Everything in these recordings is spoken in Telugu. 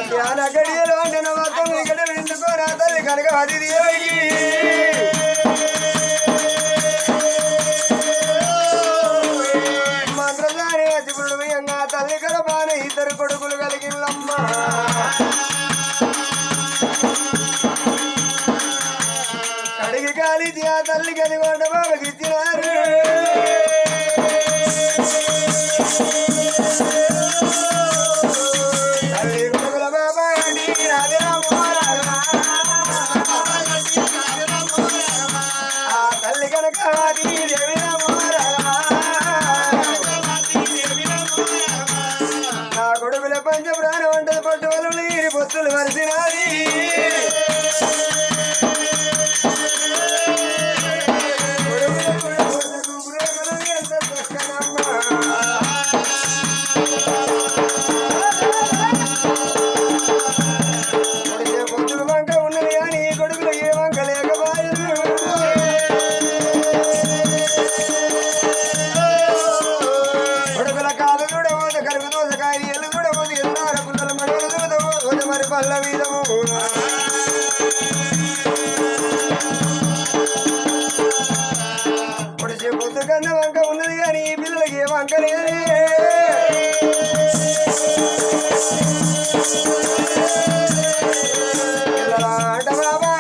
ధ్యాన గడియలో నిలవతం ఇక్కడ విందుకోరా తల్లి కనుక అది మంత్రదాని అతిపుడు వియంగా తల్లి కడపాన ఇద్దరు కొడుకులు కలిగినమ్మ కడిగి కాలి ఆ తల్లికి అది కొండ బాబకి ఇచ్చినారు నా కొడుకుల పంచ ప్రాణం వంటది పట్టు వలు నీరు పొత్తులు వరిసినాది పొత్తులు వంక ఉన్నది కానీ కొడుకులు ఏ వంక లేకపోయి కొడుకుల కాలు చూడబోదు కరుగు దోసకాయ ఎల్లు చూడబోదు ఎల్లార పుల్లల మడవలు చూడబోదు మరి పల్ల వీరము పొడిచే పొద్దు కన్నా వంక ఉన్నది కానీ ఈ పిల్లలకి ఏ వంక లేదే పిల్లలాట బాబా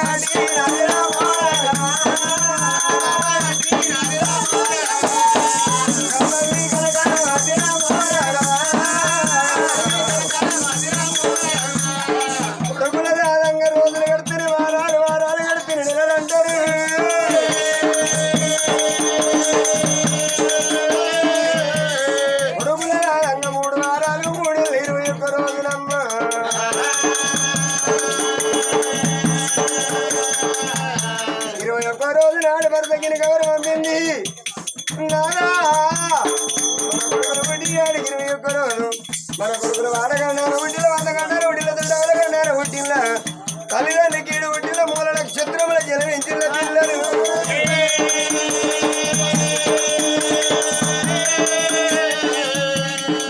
కొడుకుల రాదంగా రోజులు కడుతున్న వారాలు వారాలు కడుతున్న నెలలు అంటారు కొడుకుల రాదంగా 3 వారాలు 3 నెలలు 21 రోజులమ్మ 21 రోజు నాడు భర్తకిని కవరు పంపింది నానా అడిగి 21 రోజు మన కొడుకులు వాడగండారు ఉడ్డిలో 100 గంటలు ఉడ్డిలో దొడ్డగండారు ఉడ్డిల్ల తల్లిదండ్రి కీడు ఉడ్డిల మూల నక్షత్రముల జలవించిన పిల్లలు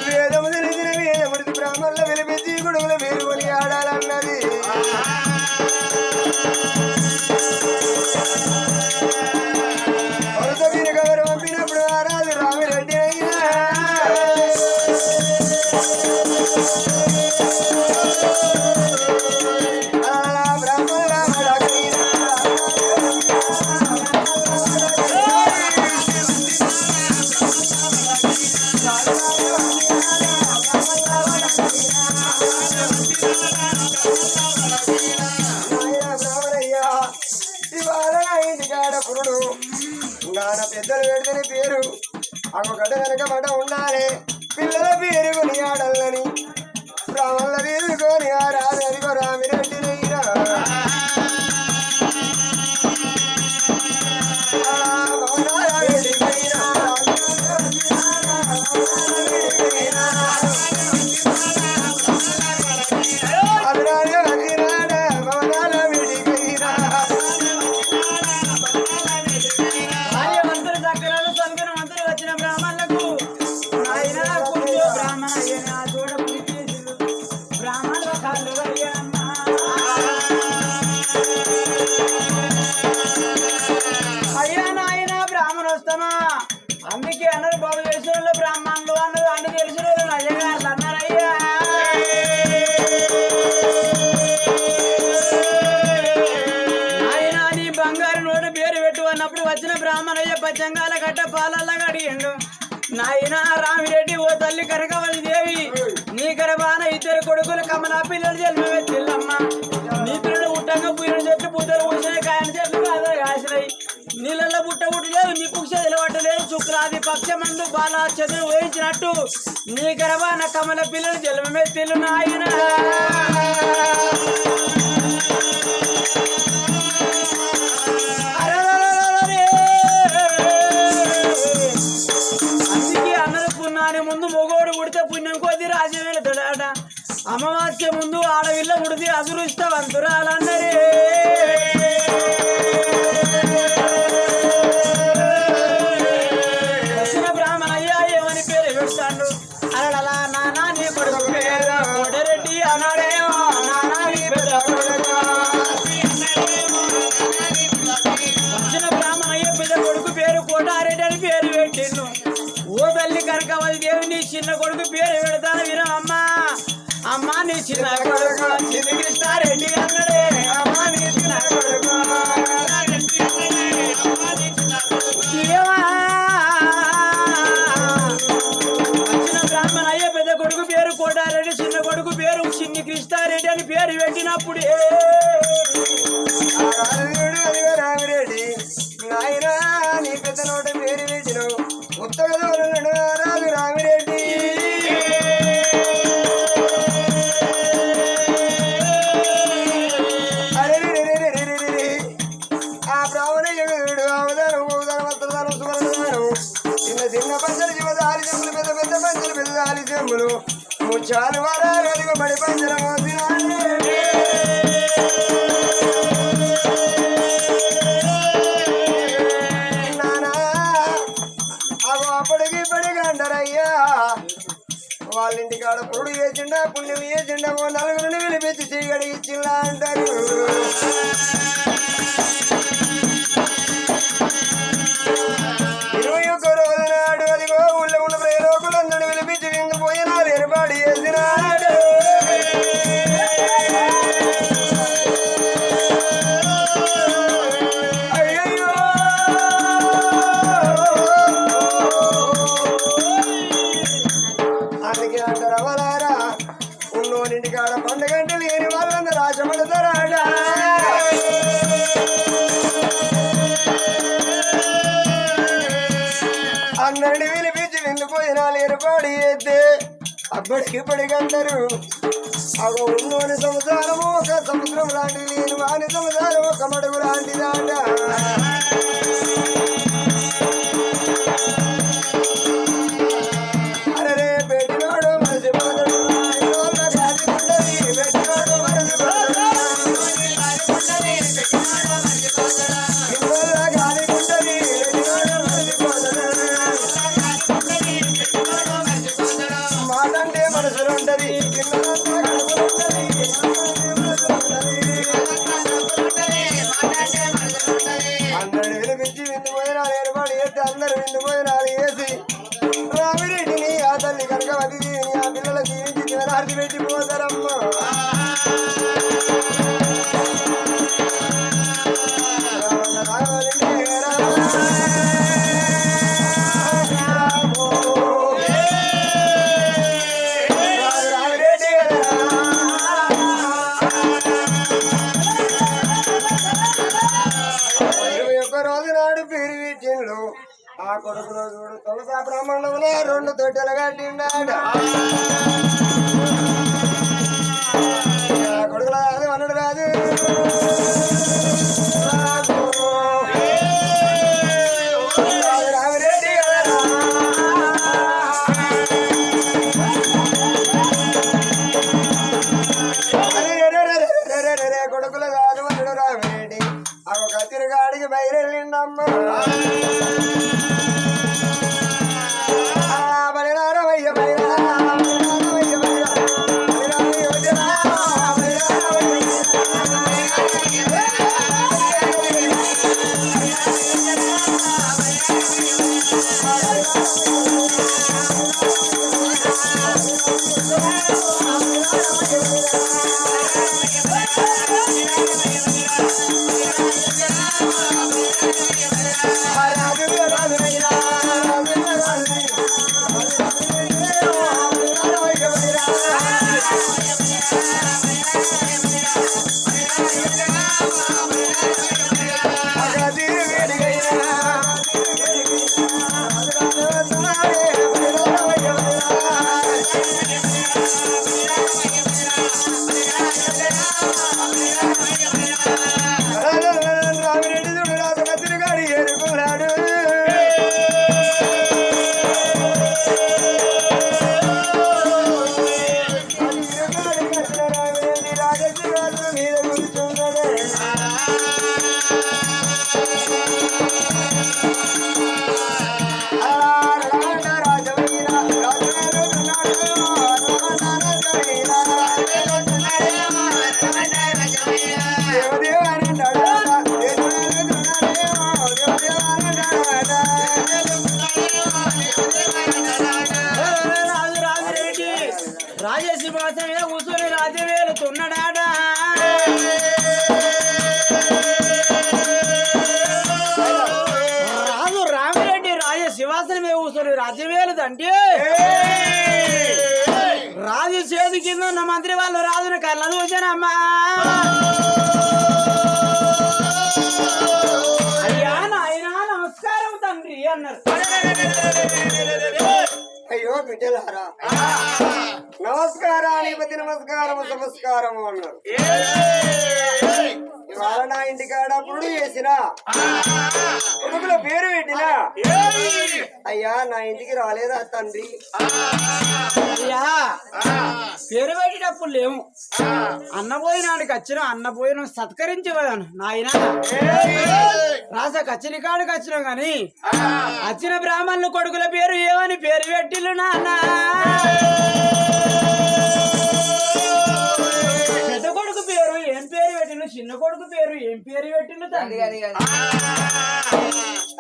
వేదము తెలిసిన వేదముడి బ్రాహ్మణుల వెలిపించి కొడుకుల పేరు కొని ఆడాలన్నది వరుస వీరి కవరు పంపినప్పుడు ఆరాధు రామిరెడ్డి అయినా నాన్న పెద్దలు పెడితేనే పేరు అగో గడ్డ కనుక మాట ఉండాలి పిల్లల పేరు కొని ఆడాలని బ్రాహ్మణుల పేరు కొని ఆరాధ అదిగో రామిరెడ్డి నయ్యా అందుకే అన్నారు బాబు తెలిసిన వాళ్ళు బ్రాహ్మణులు అన్నారు అన్ని తెలిసిన వాళ్ళు అయ్యగా అన్నారయ్యా ఆయన నీ బంగారు నోటు పేరు పెట్టు అన్నప్పుడు వచ్చిన బ్రాహ్మణయ్య పచ్చంగాల గట్ట పాలల్లాగా అడిగిండు నాయన రామిరెడ్డి ఓ తల్లి కనకవల్లి దేవి నీ గర్భాన 2 కొడుకులు కమలా పిల్లలు జన్మమే చెల్లమ్మ నీ పిల్లలు ఉట్టంగా పూయిన చెట్లు పూతలు పూసినాయి కాయన చెట్లు కాదని కాసినాయి నీళ్ళల్లో బుట్ట లేదు నీ పుక్ష నిలబట్టలేదు శుక్రాది పక్షమందు బాల చదువు వహించినట్టు నీ గర్భాన కమల పిల్లలు జన్మమే తెలు నాయన అందుకే అన్నది పుణ్యాన్ని ముందు మొగోడు పుడితే పుణ్యం కొద్ది రాజు వెళతాడట అమావాస్య ముందు ఆడవిల్ల పుడితే అదృష్టవంతురాలన్నరే వచ్చిన బ్రాహ్మణయ్య ఏమని పేరు పెడతాడు అలా నానా నీ కొడుకు పేరు కోటరెడ్డి అన్నాడేమో నానా నీ పెద్ద వచ్చిన బ్రాహ్మణయ్య పెద్ద కొడుకు పేరు కోటారెడ్డి అని పేరు పెట్టిండు ఓ తల్లి కనకవల్లి దేవి నీ చిన్న కొడుకు పేరు పెడతాను వినమ్మా అమ్మా నీ చిన్న కొడుకు చిన్న కృష్ణారెడ్డి అన్నాడే అమ్మా నీ చిన్న కొడుకు వచ్చిన బ్రాహ్మణయ్య పెద్ద కొడుకు పేరు కోటారెడ్డి చిన్న కొడుకు పేరు చిన్ని కృష్ణారెడ్డి అని పేరు పెట్టినప్పుడే రామిరెడ్డి నాయన నీ పెద్ద నోట పేరు పెట్టినావు ఉత్తగదోడు రాజు రామిరెడ్డి ఆ బ్రాహ్మణయ్యుడు అవదానం వస్త్రదానం సువర్ణదానం చిన్న చిన్న పంచలు జీవదాలి చెంబులు పెద్ద పెద్ద పంచలు పెద్ద దాలి చెంబులు ముచ్చాలు వారాలు అదిగో బడి పంచలు అప్పటికి ఇప్పటికి అంటారయ్యా వాళ్ళ ఇంటికాడ పురుడు చేసిండా పుణ్యం చేసిండా 4 నలుగురిని పిలిపించి పిలిపించి చీగడి ఇచ్చిలా అంటారు. అందరిని పిలిపించి విందు భోజనాలు ఏర్పాటు చేస్తే అప్పటికి ఇప్పటికందరూ అగో ఉన్నోని సంసారము ఒక సముద్రం లాంటిది, లేని వాని సంసారం ఒక మడుగు లాంటిదాట. అరే పెట్టినోడు మనిషి పోతాడు, పెట్టినోడు మనిషి మాటంటే మనసులు ఉంటది, అందరిని వినిపించి విందు భోజనాలు ఏర్పాటు చేస్తే అందరు విందు భోజనాలు చేసి రామిరెడ్డిని ఆ తల్లి కనకవతిని ఆ పిల్లల జీవించి జీవనార్థి పెట్టిపోతారమ్మ. ఆ కొడుకులో చూడు తులసా బ్రాహ్మణంలో 2 తొట్టెలు కట్టిండాడ. కొడుకులో రాదు అన్నాడు రాదు రామిరెడ్డి కొడుకులు కాదు అన్నాడు రామిరెడ్డి. ఆ ఒక తిరుగాడికి బయలుదేరిండమ్మ. రాజసింహాసం మీద కూర్చొని రాజ్యం వేలుతున్నాడా. రాజు రామిరెడ్డి రాజసింహాసనం మీద కూర్చొని రాజ్యం వేలుదంటే రాజు చేతి కింద ఉన్న మంత్రి వాళ్ళు రాజుని కళ్ళ చూసానమ్మా. అయ్యా నాయన నమస్కారం తండ్రి అన్నారు. అయ్యో బిడ్డలారా నమస్కారాధిపతి నమస్కారము నమస్కారము అన్నారు. ఇవాళ నా ఇంటికాడ పురుడు చేసిన కొడుకుల పేరు పెట్టినా అయ్యా నా ఇంటికి రాలేదా తండ్రి? అయ్యా పేరు పెట్టేటప్పుడు లేవు, అన్నపోయినాడికి వచ్చిన అన్నపోయిన సత్కరించవదాను నాయన. రాస కచ్చిని కాడికి వచ్చిన గాని వచ్చిన బ్రాహ్మణులు కొడుకుల పేరు ఏమని పేరు పెట్టిల్లు నాన్న. పెద్ద చిన్న కొడుకు పేరు ఏం పేరు పెట్టిండు తండ్రి?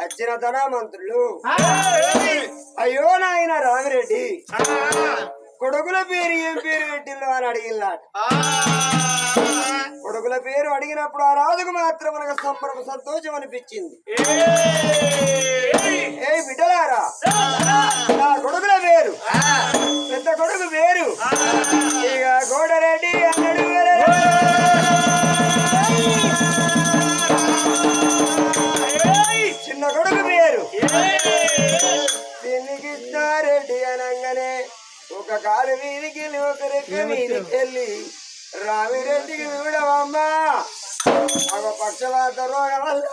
వచ్చిన ధనమంత్రులు అయ్యో నాయన రామిరెడ్డి కొడుకుల పేరు ఏం పేరు పెట్టిండు అని అడిగినాడు. కొడుకుల పేరు అడిగినప్పుడు ఆ రాజుకు మాత్రం మనకు సంబరం సంతోషం అనిపించింది. ఏ బిడ్డలారా, నా కొడుకుల పేరు పెద్ద కొడుకు పేరు ఇక గోడరెడ్డి అన్నాడు. చిన్న కొడుకు పేరు కృష్ణారెడ్డి అనగానే ఒక కాలు వీధికి ఒక రెక్క వీధికి వెళ్ళి రామిరెడ్డికి చూడవమ్మా ఒక పక్షవాత రోగం వల్ల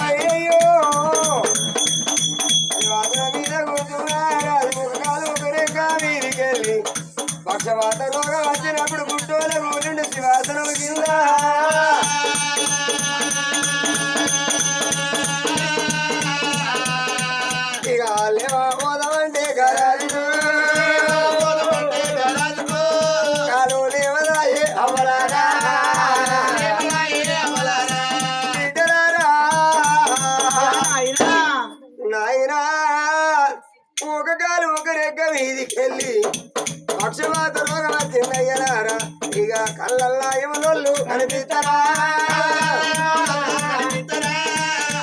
అయ్యో మీద కూర్చున్నారా ఒక కాలు ఒక రెక్క వీధికి వెళ్ళి పక్షవాత రోగం వచ్చినప్పుడు గుట్టోల కూర్చుండి శివాసనం కింద ఇక లేవా పోదామంటే గరాజు కాలు లేవదాయే అమలారా బిడ్డలారా నాయనా ఒక కాలు ఒక రెక్క వీధికెళ్ళి పక్షవాత రోగం వచ్చిందయ్యలారా ఇక కళ్ళల్లా యమునోళ్ళు కనిపిస్తారా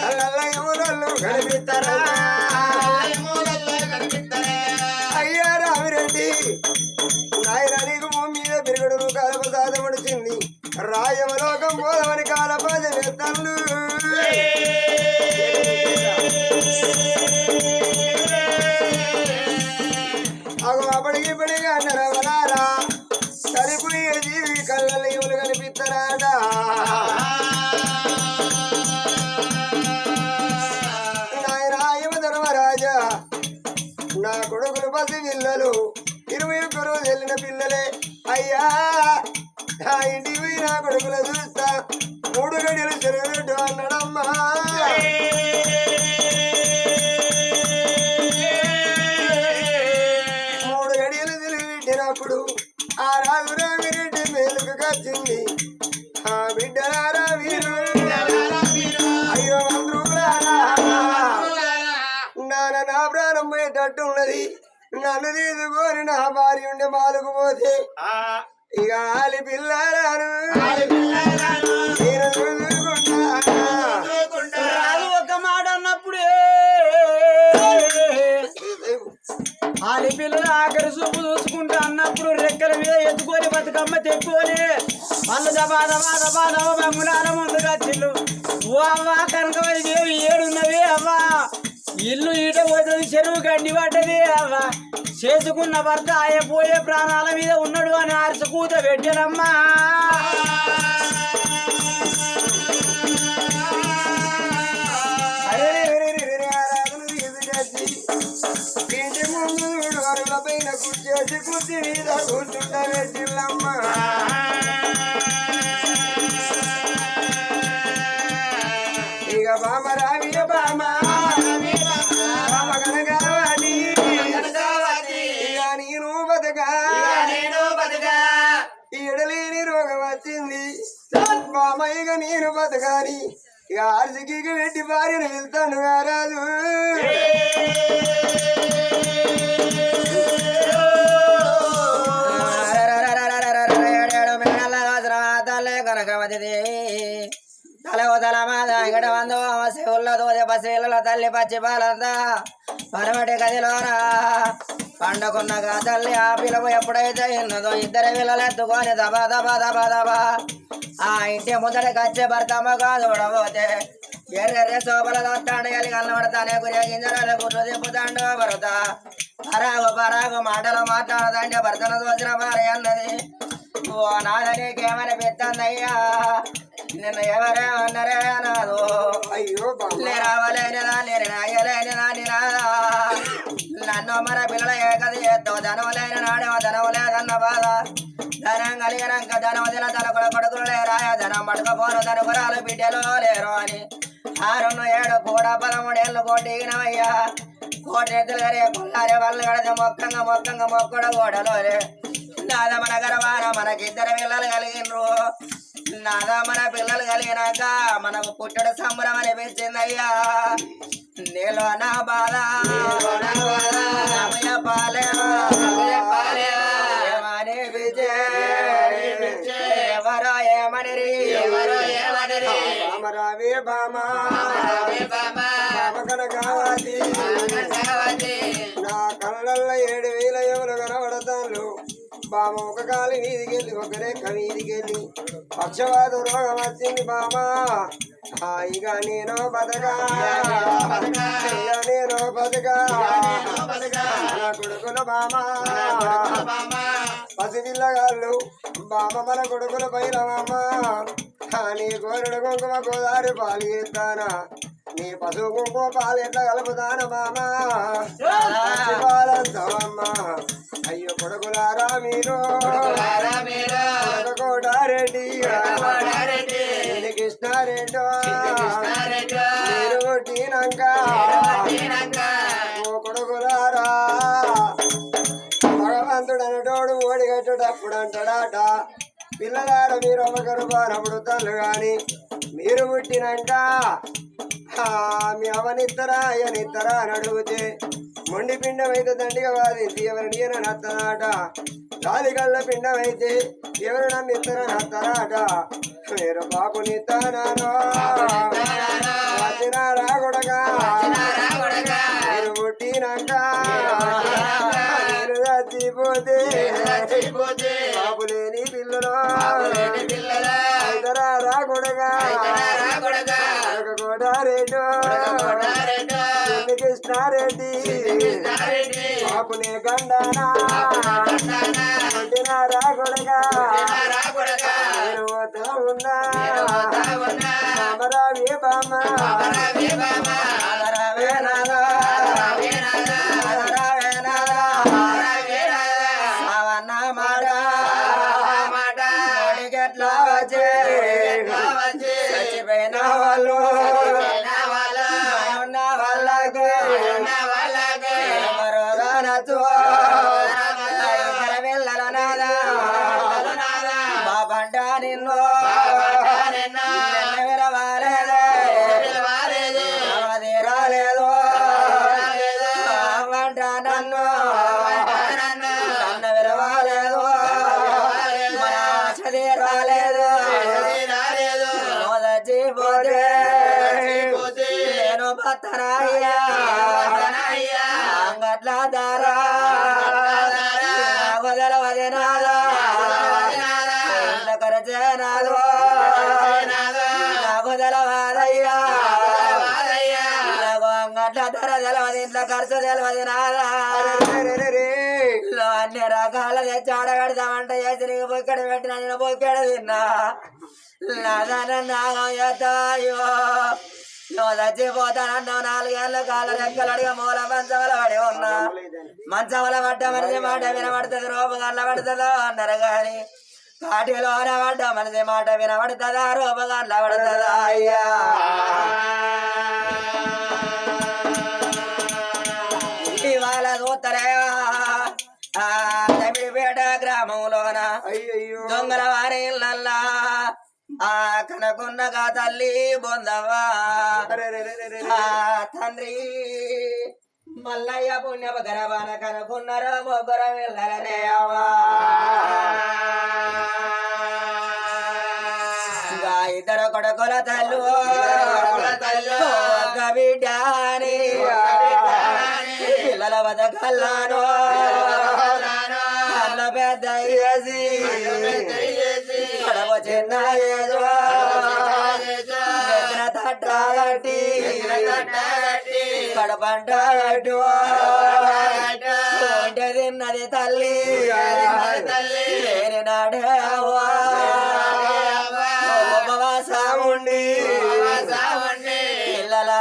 కళ్ళల్లా యమునోళ్ళు కనిపిస్తారా అయ్యా రామిరెడ్డి నాయన నీకు భూమి మీద పెరుగుడు కాలప సాధపడుతుంది రాయమలోకం పోదమని కాలపాజ తల్లు అప్పటికి ఇప్పటికి అన్నరవలారా చనిపోయే జీవి కళ్ళల్లో ఇవులు కనిపిస్తారాట. నాయన యమ ధర్మరాజా నా కొడుకులు పసి పిల్లలు 21 రోజు వెళ్ళిన పిల్లలే అయ్యా నా ఇంటికి నా కొడుకులు చూస్తా 3 గడియలు చెరువు అన్నాడమ్మా. అప్పుడు ఆ రాజు రామిరెడ్డి మేలుకు వచ్చింది. ఆ బిడ్డలారా వీరు అయ్యో మంత్రులారా నాన్న నా ప్రాణం పోయేటట్టు ఉన్నది. నన్ను తీసుకొని నా భార్య ఉండే మాలకు పోతే ఇక ఆలి పిల్లలను నేను చూసుకుంటా. రాజు ఒక మాట అన్నప్పుడే ఆలి పిల్లలు ఆఖరి చూపు చూసుకుంటా అన్నప్పుడు రెక్కల మీద ఎత్తుకొని బతుకమ్మ తెచ్చుకొని వాళ్ళు దబా దబా దబా దబా బంగుళాల ముందుగా చిల్లు ఓ అవ్వ కనకవరి దేవి ఏడున్నవి అవ్వ ఇల్లు ఈట పోతుంది చెరువు గండి పడ్డది అవ్వ చేసుకున్న భర్త ఆయపోయే ప్రాణాల మీద ఉన్నాడు అని అరసకూత పెట్టారమ్మా. ఇంటి ముందు వరుల పైన కూర్చేసి కుర్చీ మీద కూర్చుంటారే జిల్లమ్మ. ఇక బామ రావియ బామ బామ కనకావతి ఇక నేను బతకా ఈడలేని రోగం వచ్చింది బామ ఇక నేను బతకాని ఇక ఆర్సికి పెట్టి భార్యను వెళ్తాను రాజు. తల మాద ఇక్కడ వందో శివుల్లో దోజ పసిల తల్లి పచ్చి పాలంతా పరమటి గదిలోరా పండుకున్నగా తల్లి ఆ పిలుపు ఎప్పుడైతే ఉన్నదో 2 పిల్లలు ఎత్తుకొని దబా దబా దబా దబా ఆ ఇంటి ముందరికి వచ్చే భర్తమ్మ కాదు చూడబోతే ఎర్రెర్రె సోపల దొత్తాడు కలిగి అల్లబడతానే గురి గింజరాలు గుర్రు తిప్పుతాండు భర్త పరాగు పరాగు మాటలు మాట్లాడదంటే భర్తను చూసిన భార్య అన్నది ఓ నాద నీకేమని పెత్తందయ్యా నిన్ను ఎవరేమన్నారే అనాదు అయ్యో రావలేనిదా లేని నాయలేనిదా నినాదా నన్ను మన పిల్లల ఏకది ఎత్తో ధనం లేని నాడేమో ధనం లేదన్న బాధ ధనం కలిగినాక ధనం తిన తన కొడుకులు లేరాయ ధనం పట్టుకపోను ధనుకురాలు బిడ్డలు లేరు అని 6 7 కూడా 13 ఏళ్ళు కోటిగినవయ్యా కోటెత్తులు గరే కొల్లారే వాళ్ళు కడితే మొక్కంగా మొక్కడ గోడలోనే నాదా మన గర్వాన మనకిద్దరు పిల్లలు కలిగినరు నాదా మన పిల్లలు కలిగినాక మనకు పుట్టడు సంబరం అనిపించిందయ్యా నీలో నా బాధ ఎవరో ఏమని రామరావే బామా కనకావతి నా కళ్ళల్లో 7,000 ఎవరు కనబడతాను బామ ఒక కాలు వీధికెళ్ళి ఒక రెక్క వీధికెళ్ళి పక్షవాత రోగం వచ్చింది బామ ఇక నేను బతకా నేను బతకా నా కొడుకుల బామ పసిపిల్లగాళ్ళు బామ మన కొడుకుల పైన మామ నీ గోరుడు కుంకుమ గోదారి పాలు చేస్తానా నీ పశువు కుంకుమ పాలు ఎట్లా కలుపుతానా మామ పాలంతమ్మా అయ్యో కొడుకులారా మీరు కోటారెడ్డి కృష్ణారెడ్డి మీరు పుట్టినాక ఓ కొడుకులారా భగవంతుడు అనేటోడు ఓడిగట్టేటప్పుడు అంటాడాట పిల్లలార మీరు ఒకరు బానపుడుతారు గాని మీరు పుట్టినాక మీ అవనిత్తరా అయ్యనిత్తరా అని అడిగితే మొండి పిండం అయితే దండిగా వాదించి ఎవరిని అని అత్తనాట గాలి కళ్ళ పిండం అయితే ఎవరు నన్ను ఇత్తరని అత్తనాట మీరు బాబునిస్తానాను వచ్చినారా కొడగా మీరు పుట్టినాక మీరు చచ్చిపోతే బాబు లేని పిల్లలు అయితరా కొడగా కోటారెడ్డి కృష్ణారెడ్డి బాపునే గండానా కొట్టినారా కొడగా నేను పోతా ఉన్నా రామరావే బామ చచ్చిపోయిన వాళ్ళు ఉన్న వాళ్ళకి ఎవరుగా నచ్చు ఇద్దరు పిల్లలు నాదా బాబంట నిన్ను విరవాలేదు రాలేదు బాబంట నన్ను విరవాలేదు మన చదిరాలేదు నేను భర్తనయ్యా అంగట్ల దారా వదలవది నాదా ఖర్చేనాదు నాకు తెలవదయ్యా నాకు అంగట్ల ధర తెలవదు ఇంట్లో ఖర్చు తెలవదు నాదా అన్ని రకాల తెచ్చి ఆడగడతామంటే చేసి నీకు బొక్కెడు పెట్టినా నేను బొక్కెడు తిన్నా నాదన నాగం చేస్తాయో నువ్వు చచ్చిపోతానన్నావు 4 ఏళ్ళ కాళ్ళ రెక్కలు అడిగా మూల మంచవల పడి ఉన్నా మంచవల పడ్డ మనిషి మాట వినబడుతుంది రూపగల్ల పడుతుందో అన్నారు గాని కాటిలోన పడ్డ మనిషి మాట వినబడుతుందా రూపగల్ల పడుతుందా అయ్యా ఇవాళ చూస్తలేవా తమిడిపేట గ్రామంలోన దొంగల వారి ఇళ్ళల్లా కనకున్నగా తల్లి బొందవా తండ్రి మల్లయ్య పుణ్యప గరబాన కనుకున్నారు ముగ్గురు వెళ్ళలనే అవ్వా ఇద్దరు కొడుకుల తల్లు ఒక బిడ్డ అని పిల్లల బతకల్లాను కళ్ళ పెద్ద వేసి కడవ చిన్న తట్టి కడపంట తిన్నది తల్లి నాడే ఉపవాసం ఉండి పిల్లల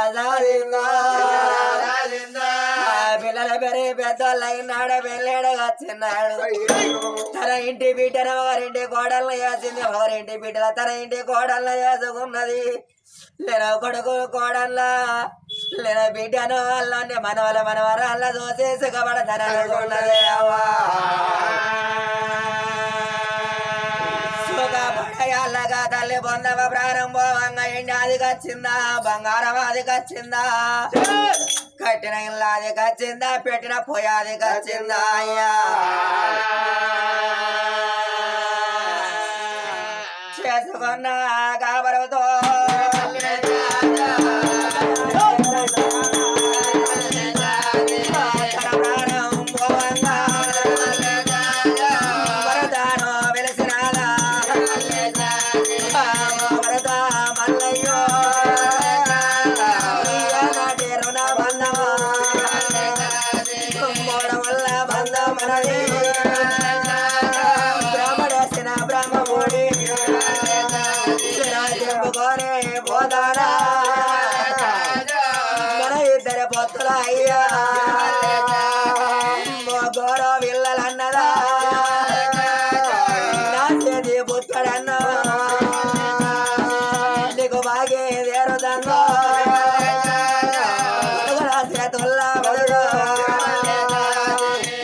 పిల్లల పెరిగి పెద్దోళ్ళైనాడు పెళ్ళేడగా చిన్నాడు తన ఇంటి బిడ్డను ఒకరింటి కోడలను వేసింది ఒకరింటి బిడ్డల తన ఇంటి కోడలను వేసుకున్నది నేను కొడుకు కోడల్లా లేదా బిడ్డను అల్లాన్ని మనవల మనవరాళ్ళ దోసే సుఖపడతారనుకున్నదే అవ్వా సుఖపడయాళ్ళగా తల్లి పొందవ ప్రారంభంగా ఎండాది కచ్చిందా బంగారం అది కచ్చిందా కట్టిన ఇల్లాది కచ్చిందా పెట్టిన పొయాది కచ్చిందా అయ్యా చేసుకున్న కాబరతో అయ్యా గౌరవ పిల్లలన్నదా నా చేతి బుక్కడన్నా నీకు బాగే దేరుదన్నో చేతుల్లా వదుగు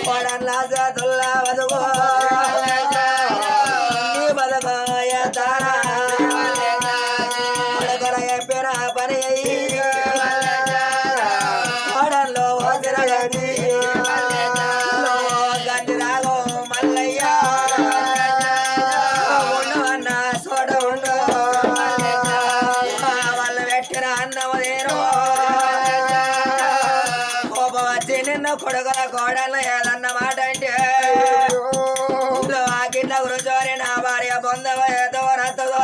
కోడన్లా చేతుల్లా వదుగు నీ బతుకు ఎత్తానా కొడుకుల చెప్పిన పని అయ్యి గంటి రాగో మల్లయ్య ఉండవన్న సోడ ఉండు వాళ్ళు పెట్టిన అన్నం తీరు కోపం వచ్చి నిన్ను కొడుకుల కోడలు ఏదన్న మాట అంటే ఆ గిట్ల గురుచోరి నా భార్య పొందవ ఏదో రత్తదో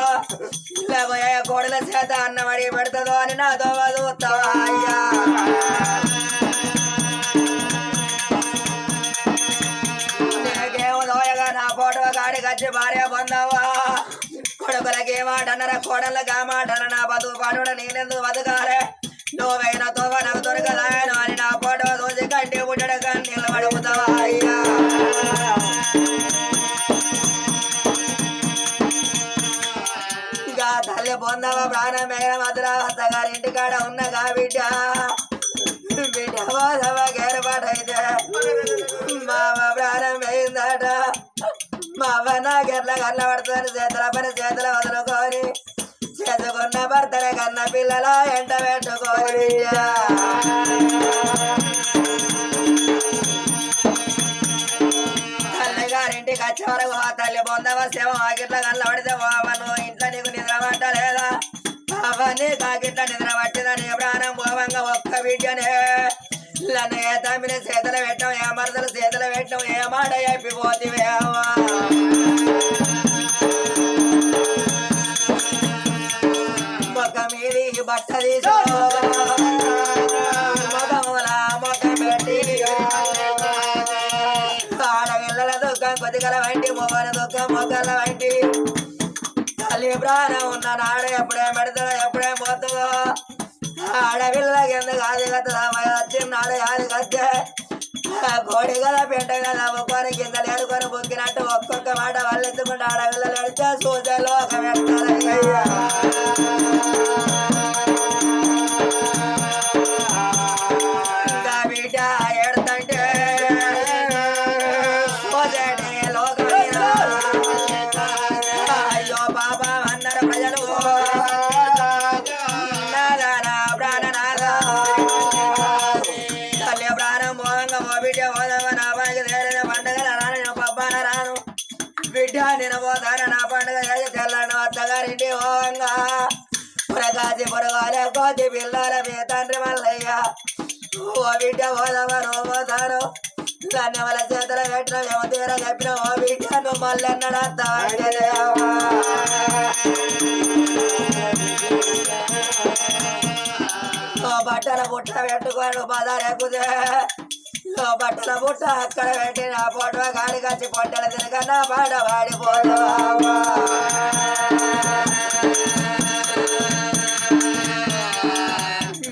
లేకపోయే కోడల చేత అన్నం అడిగి పెడతదో అని నాతో వదువుతావా అయ్యా నా ఫోటో గాడి కచ్చి భార్య పొందవా కొడుకులకి ఏ మాట అన్నరా కోడళ్ళకి ఆ మాట అన్న నా బతుకు పాడు నేనెందుకు బతకాలే నువ్వైన తోవ నాకు దొరకదాను అని నా ఫోటో చూసి కంటి పుట్టడు కానీ నిలబడుగుతావా అయ్యా ఇంకా తల్లి పొందవా ప్రాణం మేఘన మధురావత గారి ఇంటికాడ ఉన్నగా బిడ్డ బిడ్డ పోదవ గేరపాటైతే మావ ప్రాణం అయిందట మావ నాకెట్లా కళ్ళ పడుతుంది చేతుల పని చేతుల వదులుకొని చేసుకున్న భర్తనే కన్న పిల్లల ఎంట పెట్టుకొని తల్లి గారింటికి వచ్చే వరకు ఆ తల్లి పొందవ సేవ ఆకిట్లా కళ్ళ పడితే బావను ఇంట్లో నీకు నిద్ర పట్టలేదా అవన్నీ కాకిట్లా నిద్ర పట్టిందని ప్రాణం పోవంగా ఒక్క బిడ్డనే నన్ను ఏ తమ్మిన చేతులు పెట్టాం ఏ మరదలు చేతులు పెట్టాం ఏ మాట చెప్పిపోతివే మొక్క మీది బట్ట తీసు మొగముల మొక్క పెట్టి ఆడపిల్లల దుఃఖం కొద్దిగల వంటి మొగల దుఃఖం మొగ్గల వంటి తల్లి ప్రాణం ఉన్న నాడు ఎప్పుడే పెడతాడో ఎప్పుడే పోతుందో ఆడపిల్లలకి ఎందుకు ఆది కత్తదా వచ్చిన్నాడు ఆది కత్తే కోడి కదా పెంట కదా ఒక్కొని కింద లేడుకొని బొక్కినట్టు ఒక్కొక్క మాట వాళ్ళు ఎత్తుకుంటే ఆడపిల్లలు ఎడితే సూచనలో ఒక పెడతారయ్యా ఇంకా బిడ్డ ఏడుతంటే అయ్యో బాబా అన్నారు ప్రజలు తల్లి ప్రాణం మోహంగా ఓ బిడ్డ పోదామా నా పండుగ తేలిన పండుగ రాను నేను పబ్బాన రాను బిడ్డ నేను పోతాను నా పండుగ తెల్లని అత్తగారింటి మోహంగా పురగాచి పురగాలే కోతి పిల్లల మీ తండ్రి మల్లయ్య ఓ బిడ్డ పోదామా నువ్వు పోతాను దాన్ని వాళ్ళ చేతులు పెట్టిన ఏమో తీర చెప్పిన ఓ బిడ్డ నువ్వు మళ్ళీ అన్నాడు అంత బట్టల బుట్ట పెట్టుకోడు బజార్ ఎక్కుతే బట్టల బుట్ట అక్కడ పెట్టి నా ఫోటో గాడి కచ్చి పొట్టల తిరగ నా పాట పాడిపోతావా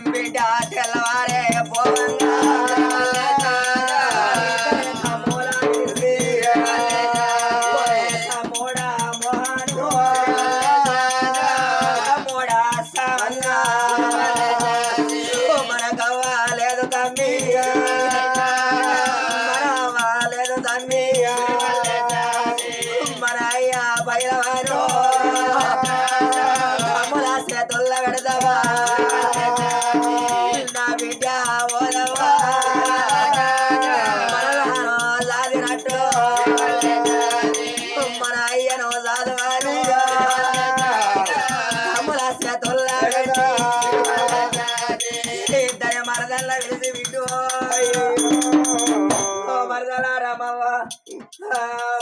బిడ్డ తెల్లవారే పోవంగా మన మరదలా రమవ్వ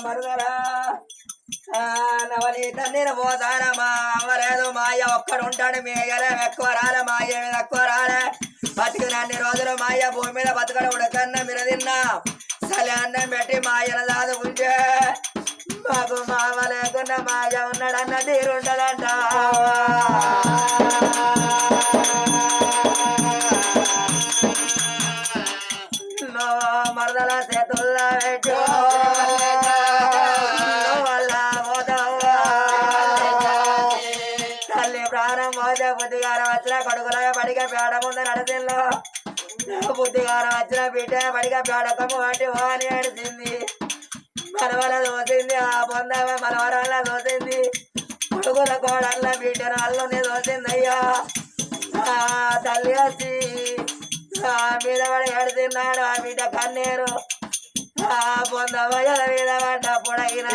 మరదలా నవనీత నేను పోతానమ్మా అవ్వలేదు మాయ ఒక్కడు ఉంటాడు మేయలే ఎక్కువ రాలే మాయ మీద ఎక్కువ రాలే బతికిన అన్ని రోజులు మాయ భూమి మీద బతకడం ఉడకన్న మీరు తిన్నా సలే అన్నం పెట్టి మాయన దాదుకుంటే మాకు మామ లేకుండా మాయ ఉన్నాడన్న తీరుంటదంట మరదల చేతుల్లో పెట్టు తల్లి ప్రాణం పోతే బుద్ధిగారం వచ్చిన కొడుకులగా పడిగా పేడ ముందు నడిచిందో బుద్ధిగారం వచ్చిన బిడ్డ పడిగా పేడకము వంటి వాని నడిచింది మనవల దోసింది ఆ పొందవ మనవరాల దోసింది కొడుకుల కోడళ్ళ బిడ్డను అల్లుని దోసిందయ్యా తల్లి వచ్చి ఆ మీద పడి ఎడుతున్నాడు ఆ బిడ్డ కన్నీరు ఆ పొందవ మీద పడ్డ పొడగిన